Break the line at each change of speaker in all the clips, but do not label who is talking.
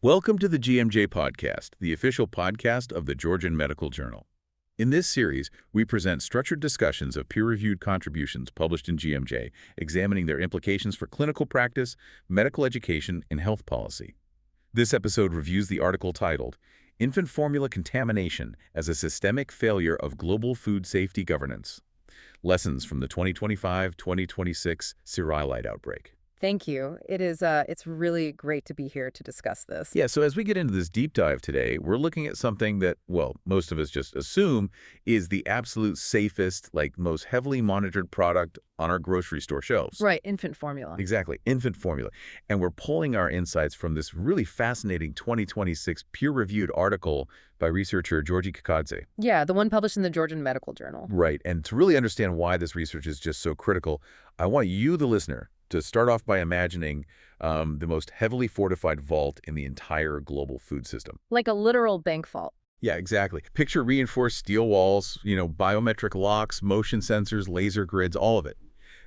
Welcome to the GMJ podcast, the official podcast of the Georgian Medical Journal. In this series, we present structured discussions of peer-reviewed contributions published in GMJ, examining their implications for clinical practice, medical education, and health policy. This episode reviews the article titled, Infant Formula Contamination as a Systemic Failure of Global Food Safety Governance. Lessons from the 2025-2026 cereulide outbreak.
Thank you. It's really great to be here to discuss this.
Yeah, so as we get into this deep dive today, we're looking at something that, well, most of us just assume is the absolute safest, most heavily monitored product on our grocery store shelves.
Right, infant formula.
Exactly, infant formula. And we're pulling our insights from this really fascinating 2026 peer-reviewed article by researcher Georgi.
Yeah, the one published in the Georgian Medical Journal.
Right, and to really understand why this research is just so critical, I want you, the listener, to start off by imagining the most heavily fortified vault in the entire global food system.
Like a literal bank vault.
Yeah, exactly. Picture reinforced steel walls, biometric locks, motion sensors, laser grids, all of it.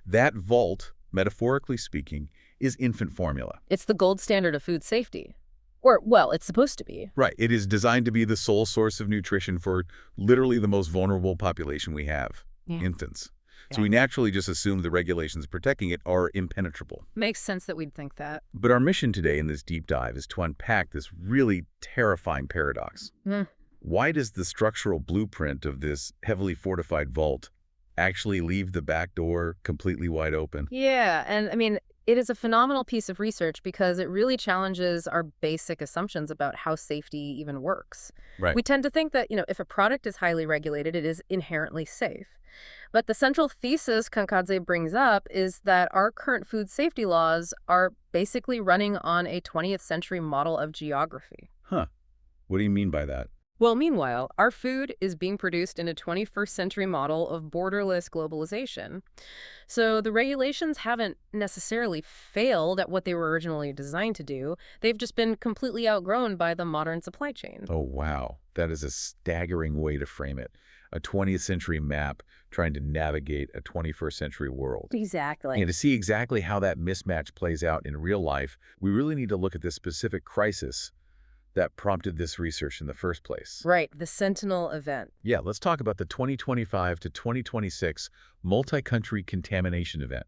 That vault, metaphorically speaking, is infant formula.
It's the gold standard of food safety. Or, well, it's supposed to be.
Right. It is designed to be the sole source of nutrition for literally the most vulnerable population we have, infants. So we naturally just assume the regulations protecting it are impenetrable.
Makes sense that we'd think that.
But our mission today in this deep dive is to unpack this really terrifying paradox. Why does the structural blueprint of this heavily fortified vault actually leave the back door completely wide open?
Yeah, and I mean, it is a phenomenal piece of research because it really challenges our basic assumptions about how safety even works.
Right.
We tend to think that, if a product is highly regulated, it is inherently safe. But the central thesis Kankadze brings up is that our current food safety laws are basically running on a 20th century model of geography.
Huh. What do you mean by that?
Well, meanwhile, our food is being produced in a 21st century model of borderless globalization. So the regulations haven't necessarily failed at what they were originally designed to do. They've just been completely outgrown by the modern supply chain.
Oh, wow. That is a staggering way to frame it. A 20th century map trying to navigate a 21st century world.
Exactly.
And to see exactly how that mismatch plays out in real life, we really need to look at this specific crisis that prompted this research in the first place.
Right, the Sentinel event.
Yeah, let's talk about the 2025 to 2026 multi-country contamination event,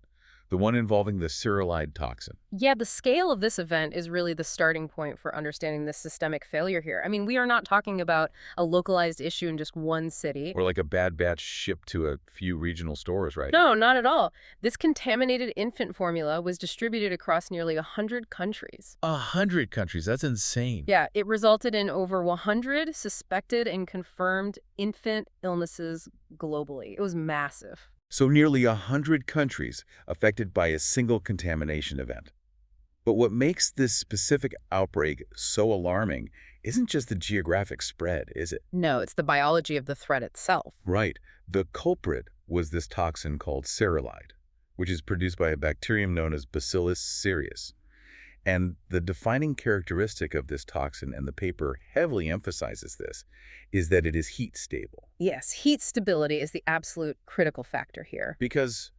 the one involving the cereulide toxin.
Yeah, the scale of this event is really the starting point for understanding this systemic failure here. I mean, we are not talking about a localized issue in just one city.
Or like a bad batch shipped to a few regional stores, right?
No, not at all. This contaminated infant formula was distributed across nearly 100 countries.
100 countries? That's insane.
Yeah, it resulted in over 100 suspected and confirmed infant illnesses globally. It was massive.
So nearly 100 countries affected by a single contamination event. But what makes this specific outbreak so alarming isn't just the geographic spread, is it?
No, it's the biology of the threat itself.
Right. The culprit was this toxin called cereulide, which is produced by a bacterium known as Bacillus cereus. And the defining characteristic of this toxin, and the paper heavily emphasizes this, is that it is heat stable.
Yes, heat stability is the absolute critical factor here.
Because,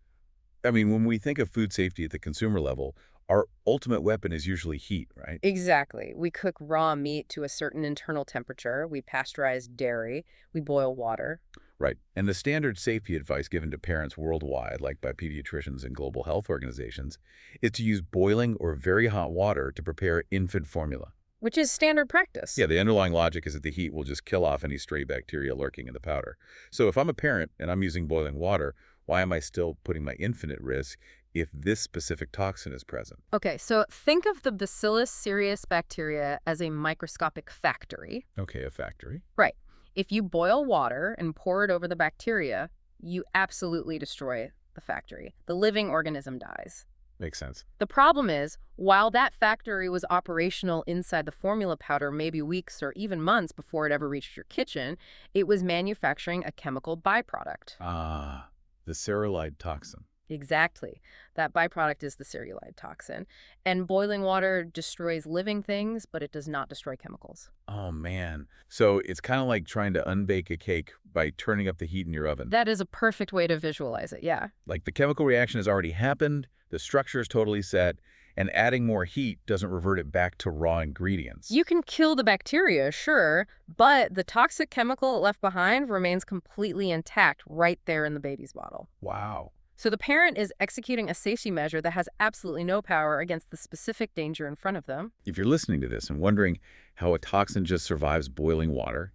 when we think of food safety at the consumer level, our ultimate weapon is usually heat, right?
Exactly. We cook raw meat to a certain internal temperature. We pasteurize dairy. We boil water.
Right. And the standard safety advice given to parents worldwide, like by pediatricians and global health organizations, is to use boiling or very hot water to prepare infant formula.
Which is standard practice.
Yeah, the underlying logic is that the heat will just kill off any stray bacteria lurking in the powder. So if I'm a parent and I'm using boiling water, why am I still putting my infant at risk if this specific toxin is present?
Okay, so think of the Bacillus cereus bacteria as a microscopic factory.
Okay, a factory.
Right. If you boil water and pour it over the bacteria, you absolutely destroy the factory. The living organism dies.
Makes sense.
The problem is, while that factory was operational inside the formula powder maybe weeks or even months before it ever reached your kitchen, it was manufacturing a chemical byproduct.
Ah, the cereulide toxin.
Exactly. That byproduct is the cereulide toxin. And boiling water destroys living things, but it does not destroy chemicals.
Oh, man. So it's kind of like trying to unbake a cake by turning up the heat in your oven.
That is a perfect way to visualize it, yeah.
Like the chemical reaction has already happened, the structure is totally set, And adding more heat doesn't revert it back to raw ingredients.
You can kill the bacteria, sure, but the toxic chemical it left behind remains completely intact right there in the baby's bottle.
Wow.
So the parent is executing a safety measure that has absolutely no power against the specific danger in front of them.
If you're listening to this and wondering how a toxin just survives boiling water,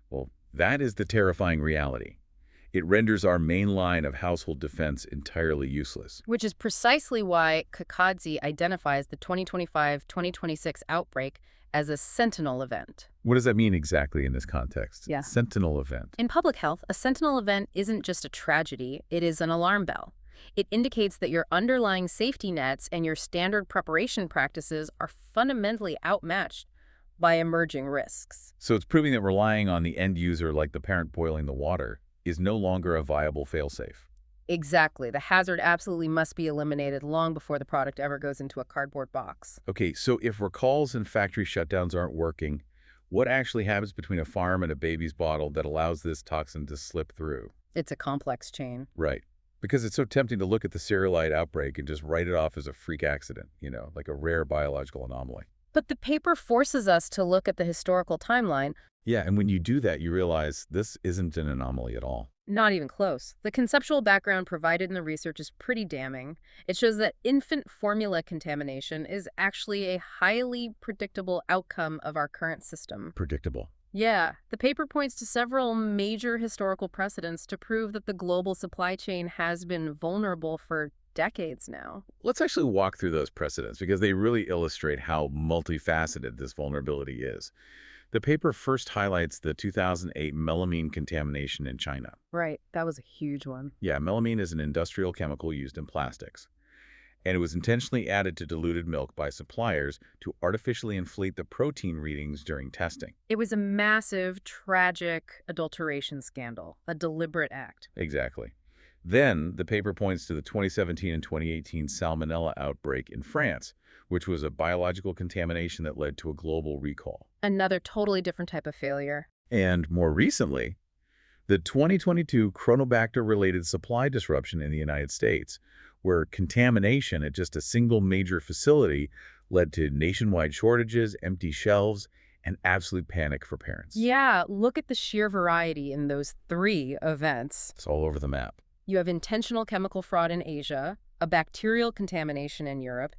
well, that is the terrifying reality. It renders our main line of household defense entirely useless.
Which is precisely why Kakadze identifies the 2025-2026 outbreak as a sentinel event.
What does that mean exactly in this context?
Yeah.
Sentinel event.
In public health, a sentinel event isn't just a tragedy, it is an alarm bell. It indicates that your underlying safety nets and your standard preparation practices are fundamentally outmatched by emerging risks.
So it's proving that relying on the end user, like the parent boiling the water, is no longer a viable failsafe.
Exactly. The hazard absolutely must be eliminated long before the product ever goes into a cardboard box.
Okay, so if recalls and factory shutdowns aren't working, what actually happens between a farm and a baby's bottle that allows this toxin to slip through?
It's a complex chain.
Right. Because it's so tempting to look at the cereulide outbreak and just write it off as a freak accident, like a rare biological anomaly.
But the paper forces us to look at the historical timeline.
Yeah, and when you do that, you realize this isn't an anomaly at all.
Not even close. The conceptual background provided in the research is pretty damning. It shows that infant formula contamination is actually a highly predictable outcome of our current system.
Predictable.
Yeah, the paper points to several major historical precedents to prove that the global supply chain has been vulnerable for decades now.
Let's actually walk through those precedents because they really illustrate how multifaceted this vulnerability is. The paper first highlights the 2008 melamine contamination in China.
Right, that was a huge one.
Yeah, melamine is an industrial chemical used in plastics. And it was intentionally added to diluted milk by suppliers to artificially inflate the protein readings during testing.
It was a massive, tragic adulteration scandal, a deliberate act.
Exactly. Then, the paper points to the 2017 and 2018 salmonella outbreak in France, which was a biological contamination that led to a global recall.
Another totally different type of failure.
And more recently, the 2022 Chronobacter-related supply disruption in the United States, where contamination at just a single major facility led to nationwide shortages, empty shelves, and absolute panic for parents.
Yeah, look at the sheer variety in those three events.
It's all over the map.
You have intentional chemical fraud in Asia, a bacterial contamination in Europe,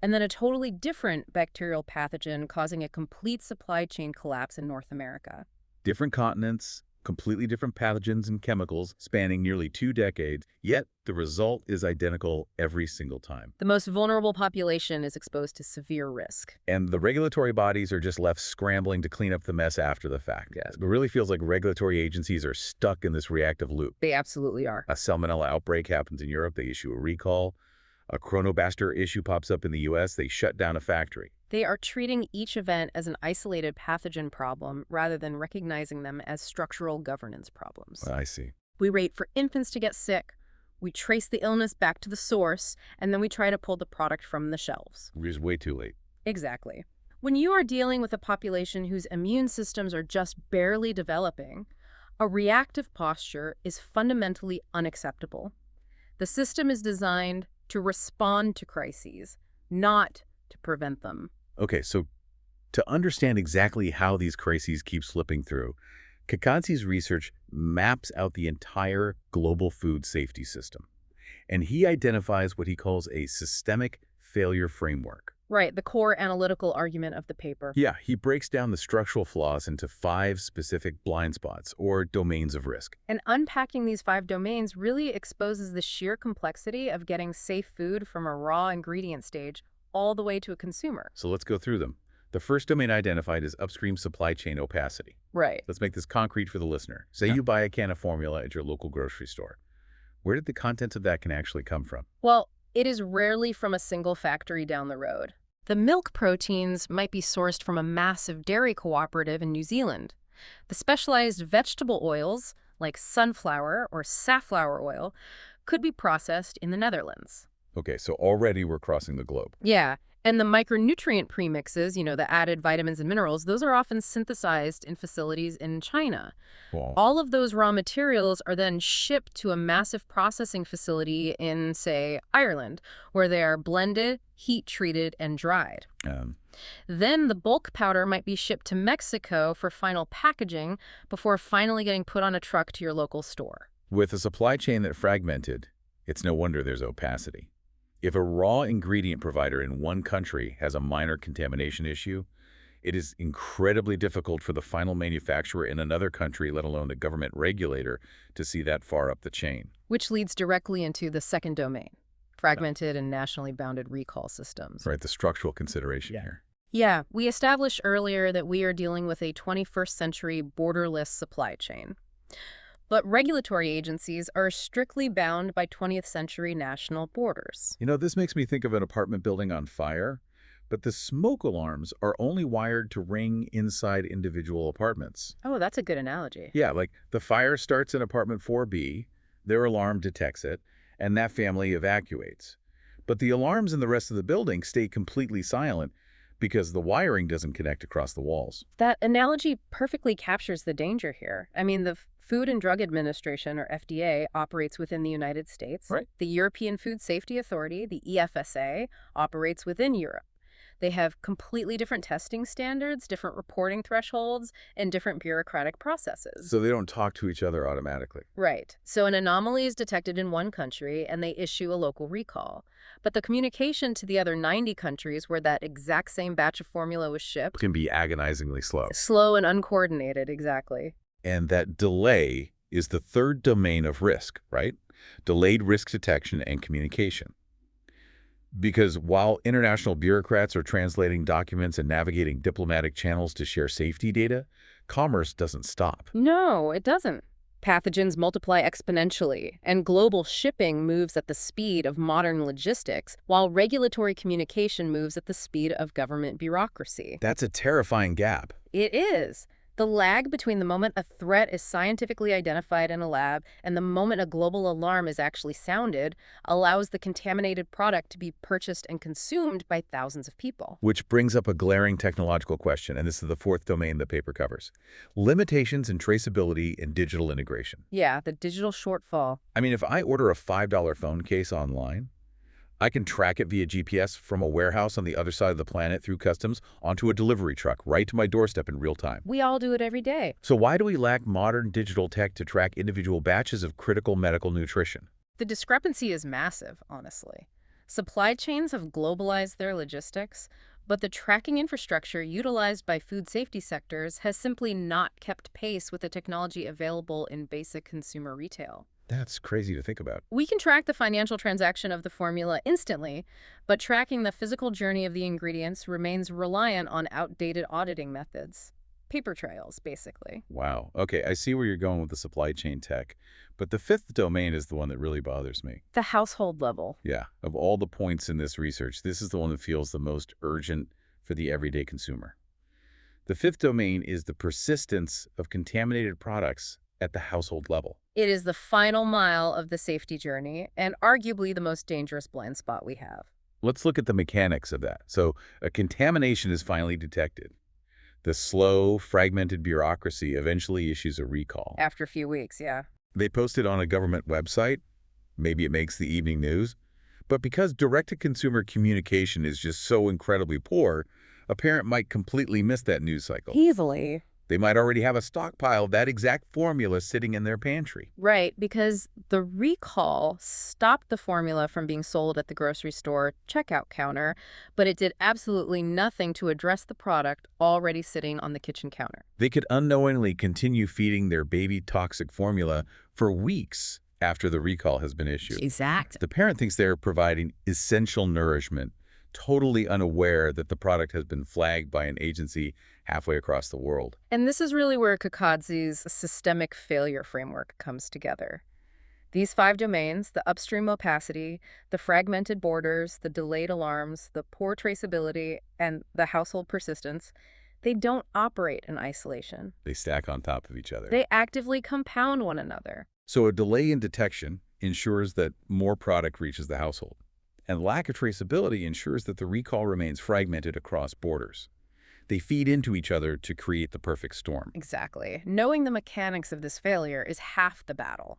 and then a totally different bacterial pathogen causing a complete supply chain collapse in North America.
Different continents, completely different pathogens and chemicals spanning nearly 2 decades, yet the result is identical every single time.
The most vulnerable population is exposed to severe risk.
And the regulatory bodies are just left scrambling to clean up the mess after the fact.
Yes.
It really feels like regulatory agencies are stuck in this reactive loop.
They absolutely are.
A salmonella outbreak happens in Europe, they issue a recall. A Chronobacter issue pops up in the U.S., they shut down a factory.
They are treating each event as an isolated pathogen problem rather than recognizing them as structural governance problems.
I see.
We wait for infants to get sick, we trace the illness back to the source, and then we try to pull the product from the shelves.
We're just way too late.
Exactly. When you are dealing with a population whose immune systems are just barely developing, a reactive posture is fundamentally unacceptable. The system is designed to respond to crises, not to prevent them.
Okay, so to understand exactly how these crises keep slipping through, Kakadze's research maps out the entire global food safety system. And he identifies what he calls a systemic failure framework.
Right, the core analytical argument of the paper.
Yeah, he breaks down the structural flaws into 5 specific blind spots, or domains of risk.
And unpacking these 5 domains really exposes the sheer complexity of getting safe food from a raw ingredient stage all the way to a consumer.
So let's go through them. The first domain identified is upstream supply chain opacity.
Right.
Let's make this concrete for the listener. Say you buy a can of formula at your local grocery store. Where did the contents of that can actually come from?
Well, it is rarely from a single factory down the road. The milk proteins might be sourced from a massive dairy cooperative in New Zealand. The specialized vegetable oils, like sunflower or safflower oil, could be processed in the Netherlands.
Okay, so already we're crossing the globe.
Yeah, And the micronutrient premixes, the added vitamins and minerals, those are often synthesized in facilities in China.
Well,
All of those raw materials are then shipped to a massive processing facility in, say, Ireland, where they are blended, heat-treated, and dried.
um,
Then the bulk powder might be shipped to Mexico for final packaging before finally getting put on a truck to your local store.
with a supply chain that fragmented, it's no wonder there's opacity. If a raw ingredient provider in one country has a minor contamination issue, it is incredibly difficult for the final manufacturer in another country, let alone a government regulator, to see that far up the chain.
Which leads directly into the second domain, fragmented and nationally bounded recall systems.
Right, the structural consideration here.
Yeah, we established earlier that we are dealing with a 21st century borderless supply chain. But regulatory agencies are strictly bound by 20th century national borders.
This makes me think of an apartment building on fire, but the smoke alarms are only wired to ring inside individual apartments.
Oh, that's a good analogy.
Yeah, like the fire starts in apartment 4B, their alarm detects it, and that family evacuates. But the alarms in the rest of the building stay completely silent because the wiring doesn't connect across the walls.
That analogy perfectly captures the danger here. I mean, the Food and Drug Administration, or FDA, operates within the United States.
Right.
The European Food Safety Authority, the EFSA, operates within Europe. They have completely different testing standards, different reporting thresholds, and different bureaucratic processes.
So they don't talk to each other automatically.
Right. So an anomaly is detected in one country, and they issue a local recall. But the communication to the other 90 countries where that exact same batch of formula was shipped
Can be agonizingly slow.
slow and uncoordinated, exactly.
And that delay is the third domain of risk, right? Delayed risk detection and communication. Because while international bureaucrats are translating documents and navigating diplomatic channels to share safety data, commerce doesn't stop.
No, it doesn't. Pathogens multiply exponentially, and global shipping moves at the speed of modern logistics, while regulatory communication moves at the speed of government bureaucracy.
That's a terrifying gap.
It is. The lag between the moment a threat is scientifically identified in a lab and the moment a global alarm is actually sounded allows the contaminated product to be purchased and consumed by thousands of people.
Which brings up a glaring technological question, and this is the fourth domain the paper covers. Limitations in traceability and digital integration.
Yeah, the digital shortfall.
I mean, if I order a $5 phone case online, I can track it via GPS from a warehouse on the other side of the planet through customs onto a delivery truck right to my doorstep in real time.
We all do it every day.
So why do we lack modern digital tech to track individual batches of critical medical nutrition?
The discrepancy is massive, honestly. Supply chains have globalized their logistics, but the tracking infrastructure utilized by food safety sectors has simply not kept pace with the technology available in basic consumer retail.
That's crazy to think about.
We can track the financial transaction of the formula instantly, but tracking the physical journey of the ingredients remains reliant on outdated auditing methods. Paper trails, basically.
Wow. Okay, I see where you're going with the supply chain tech, but the fifth domain is the one that really bothers me.
The household level.
Yeah, of all the points in this research, this is the one that feels the most urgent for the everyday consumer. The fifth domain is the persistence of contaminated products at the household level.
It is the final mile of the safety journey and arguably the most dangerous blind spot we have.
Let's look at the mechanics of that. So a contamination is finally detected. The slow, fragmented bureaucracy eventually issues a recall.
After a few weeks, yeah.
They post it on a government website. Maybe it makes the evening news. But because direct-to-consumer communication is just so incredibly poor, a parent might completely miss that news cycle.
Easily.
They might already have a stockpile of that exact formula sitting in their pantry.
Right, because the recall stopped the formula from being sold at the grocery store checkout counter, but it did absolutely nothing to address the product already sitting on the kitchen counter.
They could unknowingly continue feeding their baby toxic formula for weeks after the recall has been issued.
Exact.
The parent thinks they're providing essential nourishment, totally unaware that the product has been flagged by an agency halfway across the world.
And this is really where Kakadze's systemic failure framework comes together. These 5 domains, the upstream opacity, the fragmented borders, the delayed alarms, the poor traceability, and the household persistence, they don't operate in isolation.
They stack on top of each other.
They actively compound one another.
So a delay in detection ensures that more product reaches the household. And lack of traceability ensures that the recall remains fragmented across borders. They feed into each other to create the perfect storm.
Exactly. Knowing the mechanics of this failure is half the battle.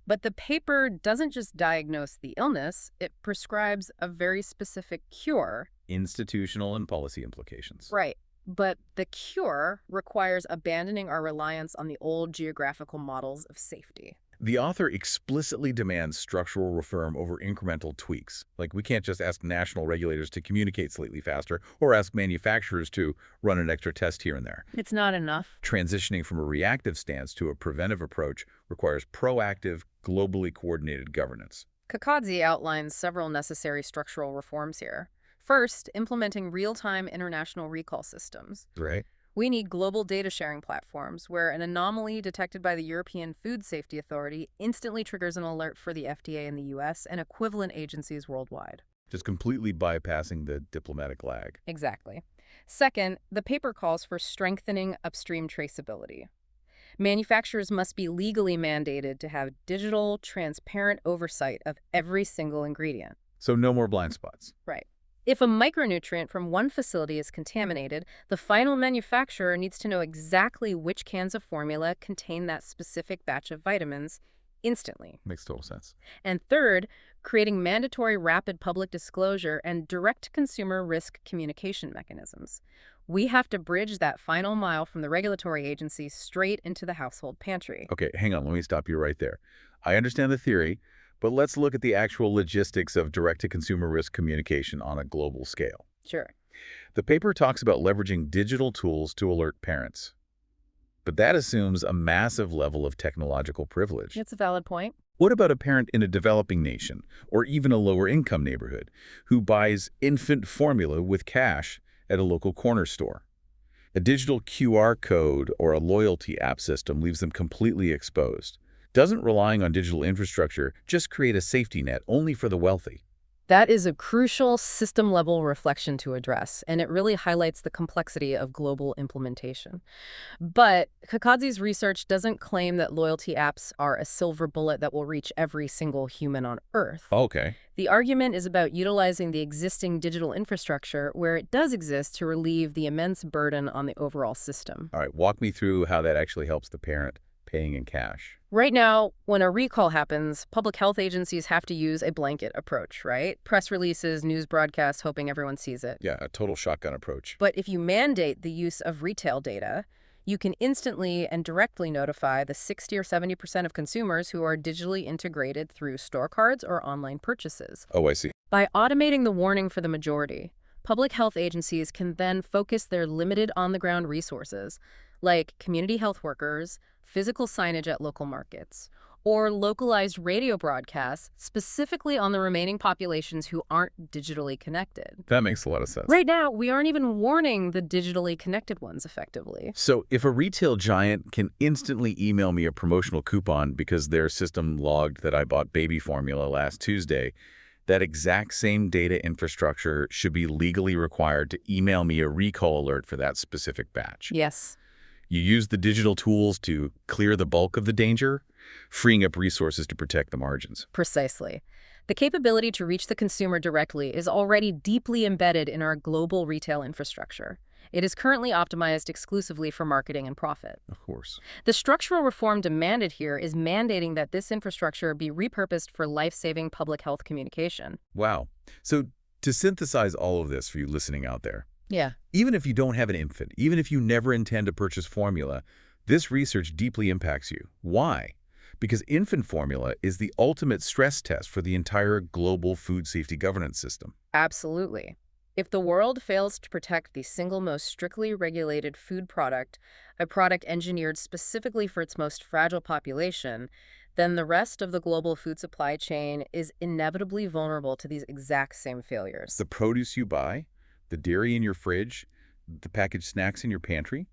But the paper doesn't just diagnose the illness, it prescribes a very specific cure.
Institutional and policy implications.
Right. But the cure requires abandoning our reliance on the old geographical models of safety.
The author explicitly demands structural reform over incremental tweaks. Like, we can't just ask national regulators to communicate slightly faster or ask manufacturers to run an extra test here and there.
It's not enough.
Transitioning from a reactive stance to a preventive approach requires proactive, globally coordinated governance.
Kakadze outlines several necessary structural reforms here. First, implementing real-time international recall systems.
Right.
We need global data sharing platforms where an anomaly detected by the European Food Safety Authority instantly triggers an alert for the FDA in the US and equivalent agencies worldwide.
Just completely bypassing the diplomatic lag.
Exactly. Second, the paper calls for strengthening upstream traceability. Manufacturers must be legally mandated to have digital, transparent oversight of every single ingredient.
So no more blind spots.
Right. If a micronutrient from one facility is contaminated, the final manufacturer needs to know exactly which cans of formula contain that specific batch of vitamins instantly.
Makes total sense.
And third, creating mandatory rapid public disclosure and direct consumer risk communication mechanisms. We have to bridge that final mile from the regulatory agency straight into the household pantry.
Okay, hang on. Let me stop you right there. I understand the theory, but let's look at the actual logistics of direct-to-consumer risk communication on a global scale.
Sure.
The paper talks about leveraging digital tools to alert parents. But that assumes a massive level of technological privilege.
It's a valid point.
What about a parent in a developing nation, or even a lower-income neighborhood, who buys infant formula with cash at a local corner store? A digital QR code or a loyalty app system leaves them completely exposed. Doesn't relying on digital infrastructure just create a safety net only for the wealthy?
That is a crucial system-level reflection to address, and it really highlights the complexity of global implementation. But Kakadze's research doesn't claim that loyalty apps are a silver bullet that will reach every single human on Earth.
Okay.
The argument is about utilizing the existing digital infrastructure where it does exist to relieve the immense burden on the overall system.
All right, walk me through how that actually helps the parent paying in cash.
Right now, when a recall happens, public health agencies have to use a blanket approach, right? Press releases, news broadcasts, hoping everyone sees it.
Yeah, a total shotgun approach.
But if you mandate the use of retail data, you can instantly and directly notify the 60 or 70% of consumers who are digitally integrated through store cards or online purchases.
Oh, I see.
By automating the warning for the majority, public health agencies can then focus their limited on-the-ground resources, like community health workers, physical signage at local markets, or localized radio broadcasts specifically on the remaining populations who aren't digitally connected.
That makes a lot of sense.
Right now, we aren't even warning the digitally connected ones effectively.
So if a retail giant can instantly email me a promotional coupon because their system logged that I bought baby formula last Tuesday, that exact same data infrastructure should be legally required to email me a recall alert for that specific batch.
Yes.
You use the digital tools to clear the bulk of the danger, freeing up resources to protect the margins.
Precisely. The capability to reach the consumer directly is already deeply embedded in our global retail infrastructure. It is currently optimized exclusively for marketing and profit.
Of course.
The structural reform demanded here is mandating that this infrastructure be repurposed for life-saving public health communication.
Wow. So to synthesize all of this for you listening out there,
Yeah.
even if you don't have an infant, even if you never intend to purchase formula, this research deeply impacts you. Why? Because infant formula is the ultimate stress test for the entire global food safety governance system.
Absolutely. If the world fails to protect the single most strictly regulated food product, a product engineered specifically for its most fragile population, then the rest of the global food supply chain is inevitably vulnerable to these exact same failures.
The produce you buy, the dairy in your fridge, the packaged snacks in your pantry,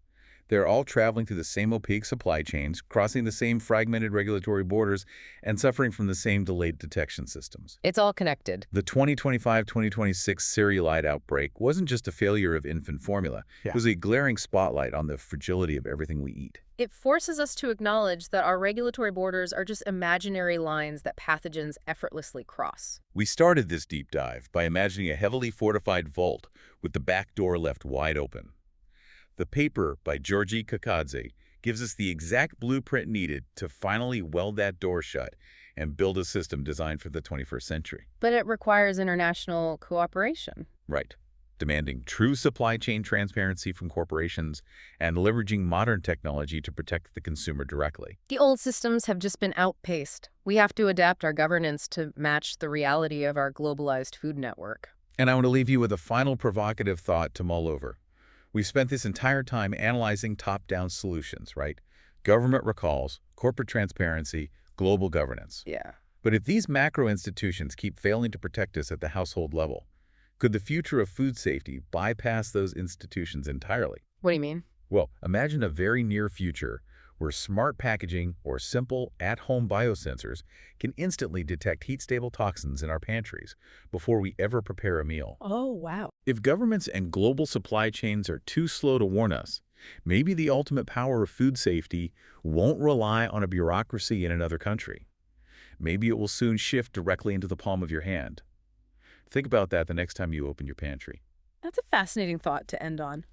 They're all traveling through the same opaque supply chains, crossing the same fragmented regulatory borders, and suffering from the same delayed detection systems.
It's all connected.
The 2025-2026 cereulide outbreak wasn't just a failure of infant formula. It was a glaring spotlight on the fragility of everything we eat.
It forces us to acknowledge that our regulatory borders are just imaginary lines that pathogens effortlessly cross.
We started this deep dive by imagining a heavily fortified vault with the back door left wide open. The paper by Georgian gives us the exact blueprint needed to finally weld that door shut and build a system designed for the 21st century.
But it requires international cooperation.
Right. Demanding true supply chain transparency from corporations and leveraging modern technology to protect the consumer directly.
The old systems have just been outpaced. We have to adapt our governance to match the reality of our globalized food network.
And I want to leave you with a final provocative thought to mull over. We've spent this entire time analyzing top-down solutions, right? Government recalls, corporate transparency, global governance.
Yeah.
But if these macro institutions keep failing to protect us at the household level, could the future of food safety bypass those institutions entirely?
What do you mean?
Well, imagine a very near future where smart packaging or simple at-home biosensors can instantly detect heat-stable toxins in our pantries before we ever prepare a meal.
Oh, wow.
If governments and global supply chains are too slow to warn us, maybe the ultimate power of food safety won't rely on a bureaucracy in another country. Maybe it will soon shift directly into the palm of your hand. Think about that the next time you open your pantry.
That's a fascinating thought to end on.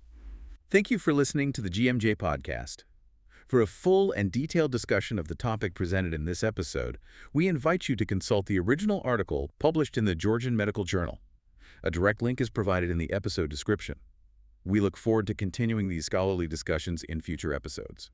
Thank you for listening to the GMJ podcast. For a full and detailed discussion of the topic presented in this episode, we invite you to consult the original article published in the Georgian Medical Journal. A direct link is provided in the episode description. We look forward to continuing these scholarly discussions in future episodes.